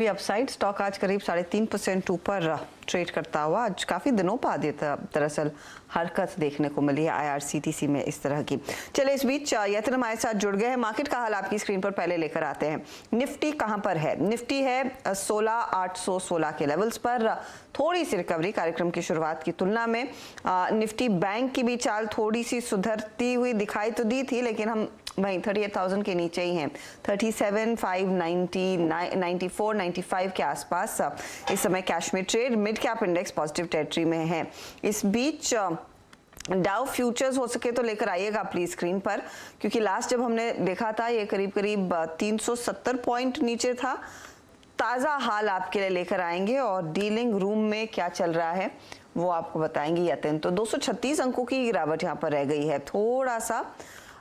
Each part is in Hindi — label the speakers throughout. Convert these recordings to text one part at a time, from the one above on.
Speaker 1: अपसाइड स्टॉक आज करीब 3.5% ऊपर ट्रेड करता हुआ। आज काफी दिनों बाद ये दरअसल हरकत देखने को मिली है आईआरसीटीसी में इस तरह की। चले इस बीच यतन हमारे साथ जुड़ गए हैं। मार्केट का हाल आपकी स्क्रीन पर पहले लेकर आते हैं। निफ्टी कहां पर है? निफ्टी है 16,816 के लेवल्स पर। थोड़ी सी रिकवरी कार्यक्रम की शुरुआत की तुलना में। निफ्टी बैंक की भी चाल थोड़ी सी सुधरती हुई दिखाई तो दी थी, लेकिन हम वहीं 38,000 के नीचे ही हैं। 37,590, 94, 95 के आसपास इस समय कैश में trade. Mid cap index positive territory में है। इस बीच डाउ फ्यूचर्स हो सके तो लेकर आइएगा प्लीज स्क्रीन पर, क्योंकि लास्ट जब हमने देखा था ये करीब 370 पॉइंट नीचे था। ताज़ा हाल आपके लिए लेकर आएंगे और डीलिंग रूम में क्या चल रहा है वो आपको बताएंगे यतन। तो 236 अंकों की गिरावट यहाँ पर रह गई है। थोड़ा सा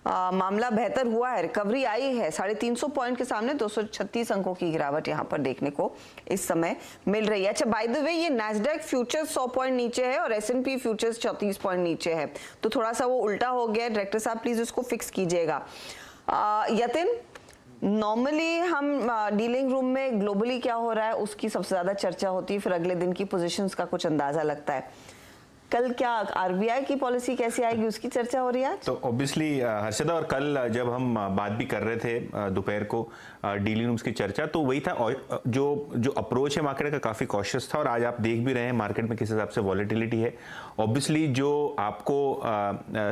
Speaker 1: मामला बेहतर हुआ है, रिकवरी आई है। 350 पॉइंट के सामने 236 अंकों की गिरावट यहाँ पर देखने को इस समय मिल रही है। अच्छा, बाय द वे ये नैस्डैक फ्यूचर्स 100 पॉइंट नीचे है और S&P फ्यूचर्स 34 पॉइंट नीचे है, तो थोड़ा सा वो उल्टा हो गया। डायरेक्टर साहब प्लीज उसको फिक्स कीजिएगा। यतिन, नॉर्मली हम डीलिंग रूम में ग्लोबली क्या हो रहा है उसकी सबसे ज्यादा चर्चा होती है, फिर अगले दिन की पोजीशंस का कुछ अंदाजा लगता है। कल क्या आरबीआई की पॉलिसी कैसी आएगी उसकी चर्चा हो रही है आज?
Speaker 2: तो ऑब्वियसली हर्षदा, और कल जब हम बात भी कर रहे थे दोपहर को डीलिंग रूम्स की चर्चा, तो वही था। जो अप्रोच है मार्केट का काफ़ी कॉशियस था, और आज आप देख भी रहे हैं मार्केट में किस हिसाब से वॉलेटिलिटी है। ऑब्वियसली जो आपको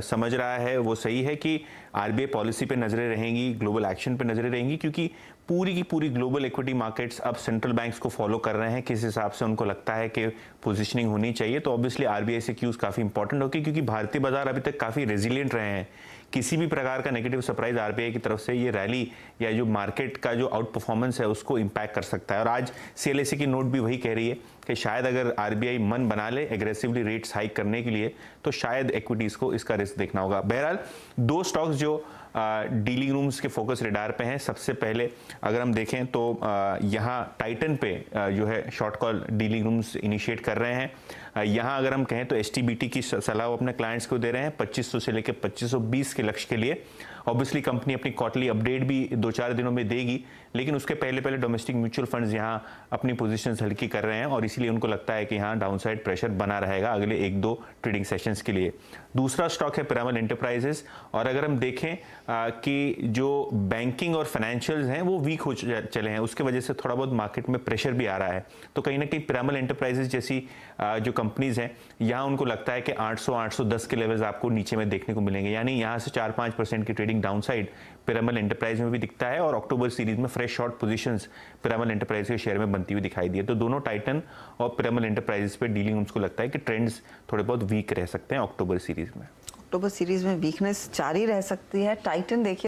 Speaker 2: समझ रहा है वो सही है कि आरबीआई पॉलिसी पे नजरें रहेंगी, ग्लोबल एक्शन पे नजरें रहेंगी, क्योंकि पूरी की पूरी ग्लोबल इक्विटी मार्केट्स अब सेंट्रल बैंक्स को फॉलो कर रहे हैं किस हिसाब से उनको लगता है कि पोजीशनिंग होनी चाहिए। तो ऑब्वियसली आरबीआई से क्यूज काफ़ी इंपॉर्टेंट होगी, क्योंकि भारतीय बाजार अभी तक काफ़ी रेजिलियंट रहे हैं। किसी भी प्रकार का नेगेटिव सरप्राइज आरबीआई की तरफ से ये रैली या जो मार्केट का जो आउट परफॉर्मेंस है उसको इंपैक्ट कर सकता है। और आज सीएलएसए की नोट भी वही कह रही है कि शायद अगर आरबीआई मन बना ले एग्रेसिवली रेट्स हाइक करने के लिए, तो शायद इक्विटीज को इसका रिस्क देखना होगा। बहरहाल दो स्टॉक्स जो डीलिंग रूम्स के फोकस रेडार पे हैं। सबसे पहले अगर हम देखें तो यहाँ टाइटन पे जो है short call dealing rooms initiate कर रहे हैं। यहाँ अगर हम कहें तो एसटीबीटी की सलाह अपने क्लाइंट्स को दे रहे हैं 2500 से लेकर 2520 के लक्ष्य के लिए। ऑब्वियसली कंपनी अपनी क्वार्टरली अपडेट भी 2-4 दिनों में देगी, लेकिन उसके पहले डोमेस्टिक म्यूचुअल फंड्स यहाँ अपनी पोजीशंस हल्की कर रहे हैं, और इसीलिए उनको लगता है कि यहाँ डाउनसाइड प्रेशर बना रहेगा अगले 1-2 ट्रेडिंग सेशंस के लिए। दूसरा स्टॉक है पिरामल एंटरप्राइजेस। और अगर हम देखें कि जो बैंकिंग और फाइनेंशियल्स हैं वो वीक हो चले हैं, उसके वजह से थोड़ा बहुत मार्केट में प्रेशर भी आ रहा है। तो कहीं ना कहीं पिरामल एंटरप्राइजेस जैसी जो कंपनीज हैं, यहाँ उनको लगता है कि 800-810 के लेवल्स आपको नीचे में देखने को मिलेंगे, यानी यहाँ से 4-5% की ट्रेडिंग डाउनसाइड पिरामल एंटरप्राइज में भी दिखता है। और अक्टूबर सीरीज में fresh short positions Piramal enterprise के शेयर में बनती हुई दिखाई दी है। तो दोनों टाइटन और पिरामल एंटरप्राइजेस पे डीलिंग उनको लगता है कि ट्रेंड्स थोड़े बहुत वीक रह सकते हैं अक्टूबर सीरीज में।
Speaker 1: अक्टूबर सीरीज में वीकनेस जारी रह सकती है। टाइटन देखिए